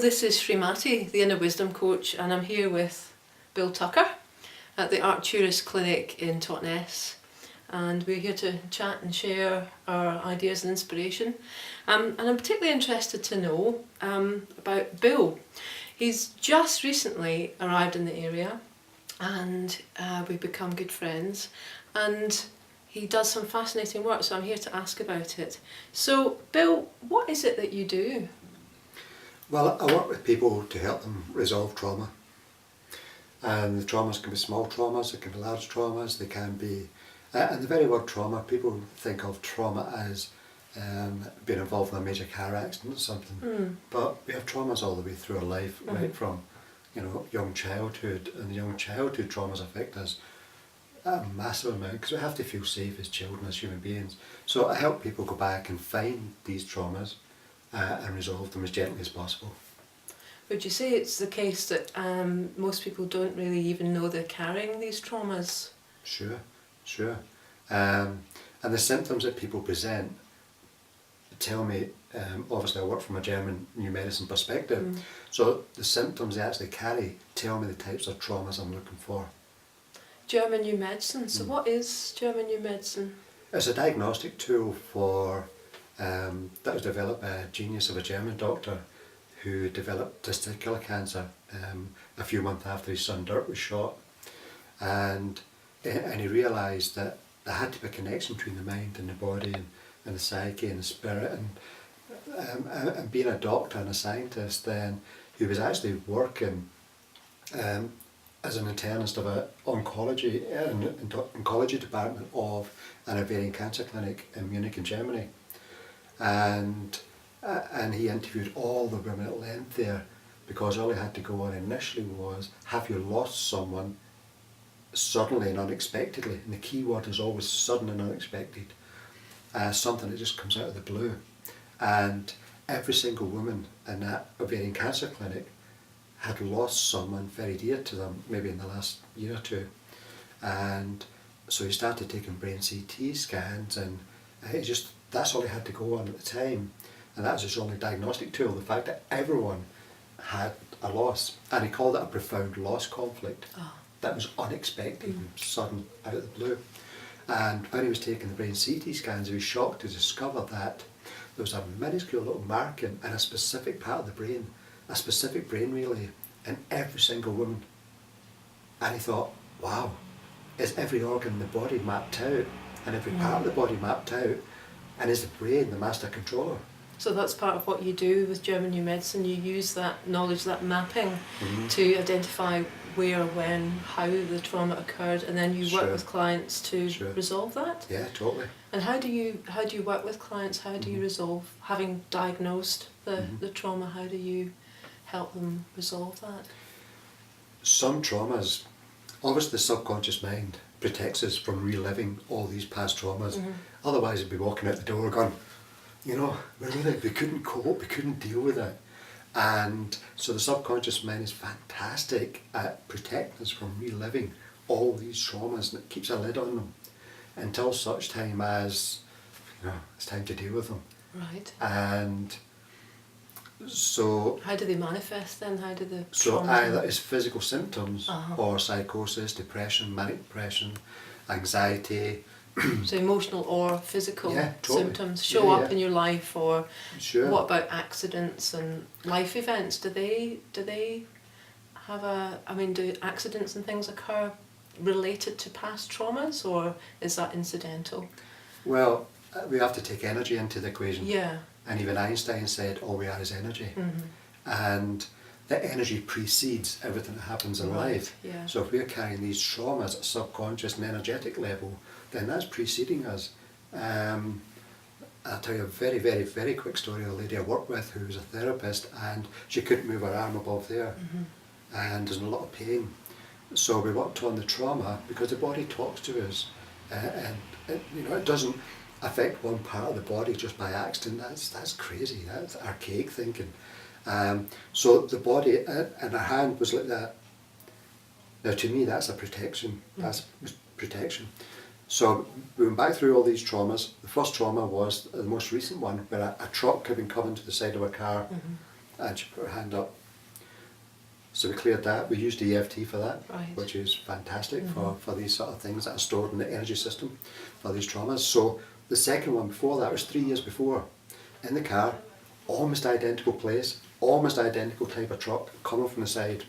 this is Srimati, the Inner Wisdom Coach, and I'm here with Bill Tucker at the Arcturus Clinic in Totnes. And we're here to chat and share our ideas and inspiration. And I'm particularly interested to know about Bill. He's just recently arrived in the area and we've become good friends. And he does some fascinating work, so I'm here to ask about it. So, Bill, what is it that you do? Well, I work with people to help them resolve trauma. And the traumas can be small traumas, they can be large traumas, they can be... and the very word trauma, people think of trauma as being involved in a major car accident or something. But we have traumas all the way through our life, right from young childhood, and the young childhood traumas affect us a massive amount because we have to feel safe as children, as human beings. So I help people go back and find these traumas and resolve them as gently as possible. Would you say it's the case that most people don't really even know they're carrying these traumas? Sure. And the symptoms that people present tell me, obviously I work from a German new medicine perspective, so the symptoms they actually carry tell me the types of traumas I'm looking for. German new medicine, so what is German new medicine? It's a diagnostic tool for that was developed by a genius of a German doctor who developed testicular cancer a few months after his son Dirk was shot, and he realised that there had to be a connection between the mind and the body and the psyche and the spirit, and being a doctor and a scientist, then he was actually working as an internist of an oncology department of an ovarian cancer clinic in Munich in Germany, and he interviewed all the women at length there, because all he had to go on initially was, have you lost someone suddenly and unexpectedly? And the key word is always sudden and unexpected, something that just comes out of the blue. And every single woman in that ovarian cancer clinic had lost someone very dear to them, maybe in the last year or two. And so he started taking brain CT scans, and that's all he had to go on at the time. And that was his only diagnostic tool, the fact that everyone had a loss. And he called it a profound loss conflict. That was unexpected and sudden, out of the blue. And when he was taking the brain CT scans, he was shocked to discover that there was a minuscule little marking in a specific part of the brain, a specific brain relay in every single woman. And he thought, wow, is every organ in the body mapped out, and every part of the body mapped out, and is the brain the master controller? So that's part of what you do with German new medicine. You use that knowledge, that mapping, to identify where, when, how the trauma occurred, and then you work with clients to resolve that? Yeah, totally. And how do you work with clients? How do you resolve, having diagnosed the trauma, how do you help them resolve that? Some traumas, obviously the subconscious mind protects us from reliving all these past traumas. Otherwise we'd be walking out the door going, we couldn't cope, we couldn't deal with it. And so the subconscious mind is fantastic at protecting us from reliving all these traumas, and it keeps a lid on them until such time as it's time to deal with them. Right. And so... How do they manifest then? How do the So traumas either it's physical symptoms or psychosis, depression, manic depression, anxiety. So emotional or physical symptoms show up in your life, or what about accidents and life events? Do they have do accidents and things occur related to past traumas, or is that incidental? Well, we have to take energy into the equation. Yeah. And even Einstein said all we are is energy. And that energy precedes everything that happens in life. Yeah. So if we're carrying these traumas at a subconscious and energetic level, then that's preceding us. I'll tell you a very, very, very quick story of a lady I worked with who was a therapist, and she couldn't move her arm above there, and was in a lot of pain. So we worked on the trauma, because the body talks to us, and it doesn't affect one part of the body just by accident. That's crazy. That's archaic thinking. So the body and her hand was like that. Now to me that's a protection. That's protection. So we went back through all these traumas. The first trauma was the most recent one, where a truck had been coming to the side of a car, and she put her hand up. So we cleared that. We used EFT for that, Right. which is fantastic for these sort of things that are stored in the energy system for these traumas. So the second one before that was 3 years before, in the car, almost identical place, almost identical type of truck coming from the side,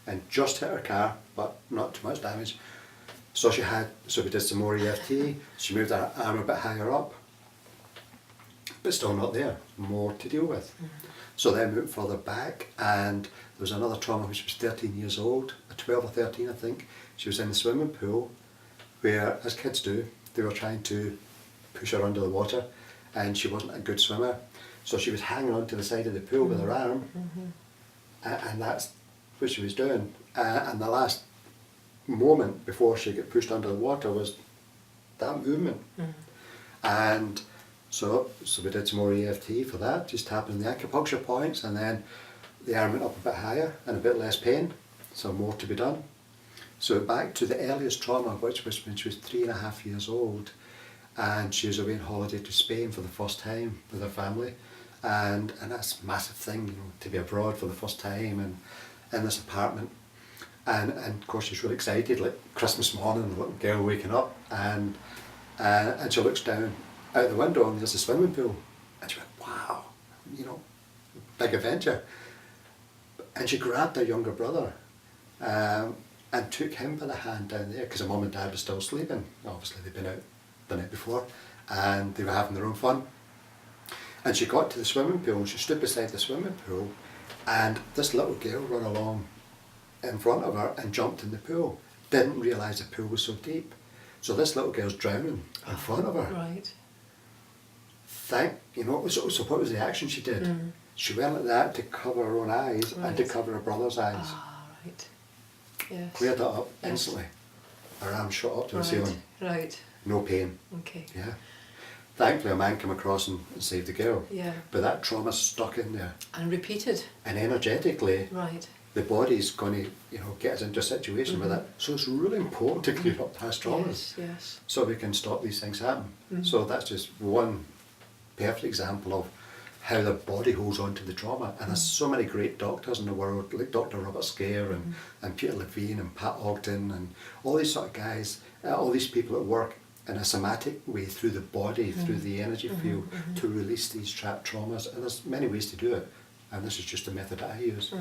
and just hit her car, but not too much damage. So we did some more EFT. She moved her arm a bit higher up, but still not there. More to deal with. So then we went further back, and there was another trauma when she was 13 years old, 12 or 13 I think. She was in the swimming pool where, as kids do, they were trying to push her under the water, and she wasn't a good swimmer. So she was hanging onto the side of the pool with her arm, and that's what she was doing. And the last moment before she got pushed under the water was that movement. And so we did some more EFT for that, just tapping the acupuncture points, and then the arm went up a bit higher and a bit less pain, so more to be done. So back to the earliest trauma, which was when she was 3.5 years old, and she was away on holiday to Spain for the first time with her family, and that's a massive thing, you know, to be abroad for the first time and in this apartment. And of course she's really excited, like Christmas morning, the little girl waking up, and she looks down out the window and there's a swimming pool, and she went, wow, you know, big adventure. And she grabbed her younger brother and took him by the hand down there, because her mum and dad were still sleeping. Obviously they'd been out the night before and they were having their own fun. And she got to the swimming pool and she stood beside the swimming pool, and this little girl ran along in front of her and jumped in the pool. Didn't realise the pool was so deep. So this little girl's drowning in front of her. Right. So what was the action she did? She went like that to cover her own eyes and to cover her brother's eyes. Ah, right. Yes. Cleared that up instantly. Her arm shot up to the ceiling. Right. No pain. Okay. Yeah. Thankfully a man came across and saved the girl. Yeah. But that trauma stuck in there. And repeated. And energetically, Right. the body's going to, get us into a situation with that. So it's really important to clear up past traumas. Yes. So we can stop these things happening. So that's just one perfect example of how the body holds on to the trauma. And there's so many great doctors in the world, like Dr. Robert Scare and Peter Levine and Pat Ogden and all these sort of guys, all these people that work in a somatic way through the body, through the energy field, to release these trapped traumas. And there's many ways to do it. And this is just a method that I use.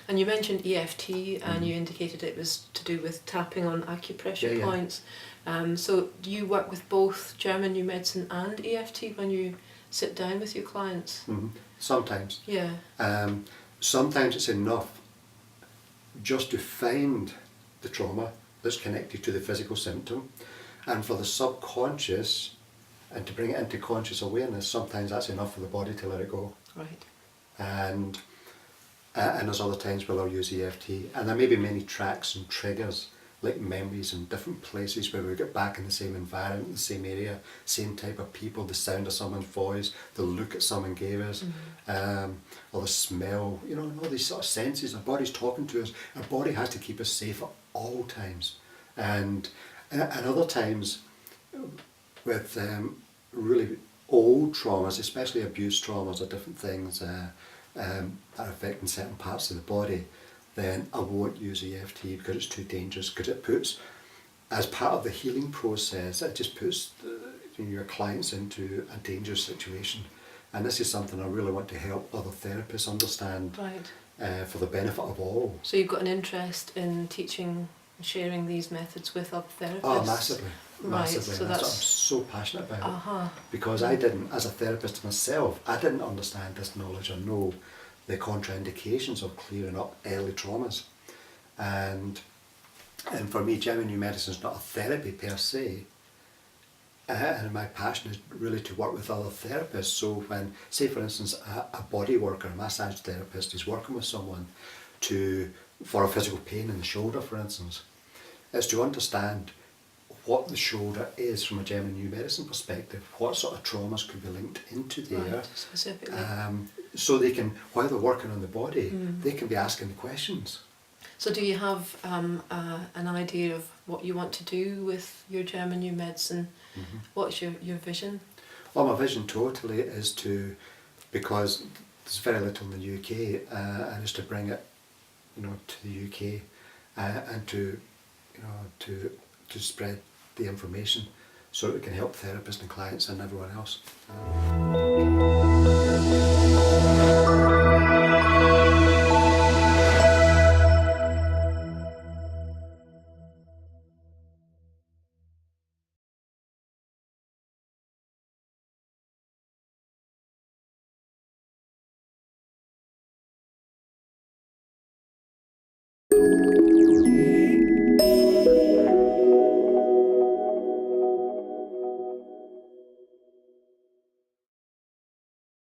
And you mentioned EFT, and you indicated it was to do with tapping on acupressure points. So do you work with both German New Medicine and EFT when you sit down with your clients? Sometimes. Yeah. Sometimes it's enough just to find the trauma that's connected to the physical symptom, and for the subconscious, and to bring it into conscious awareness, sometimes that's enough for the body to let it go. Right. And there's other times where I'll use EFT, and there may be many tracks and triggers, like memories in different places where we get back in the same environment, the same area, same type of people, the sound of someone's voice, the look that someone gave us, or the smell, and all these sort of senses. Our body's talking to us. Our body has to keep us safe at all times. And other times with really old traumas, especially abuse traumas or different things that are affecting certain parts of the body, then I won't use EFT because it's too dangerous, because it puts, as part of the healing process, it just puts your clients into a dangerous situation. And this is something I really want to help other therapists understand, for the benefit of all. So you've got an interest in teaching, sharing these methods with other therapists? Oh, massively. Massively. So that's what I'm so passionate about. Because I didn't, as a therapist myself, I didn't understand this knowledge or know the contraindications of clearing up early traumas. And for me, German New Medicine is not a therapy per se. And my passion is really to work with other therapists. So when, say for instance, a body worker, a massage therapist is working with someone for a physical pain in the shoulder, for instance, is to understand what the shoulder is from a German New Medicine perspective, what sort of traumas could be linked into there. Specifically. So they can, while they're working on the body, they can be asking the questions. So do you have an idea of what you want to do with your German New Medicine? What's your vision? Well, my vision totally is because there's very little in the UK, and is to bring it, to the UK, and to spread the information so that we can help therapists and clients and everyone else.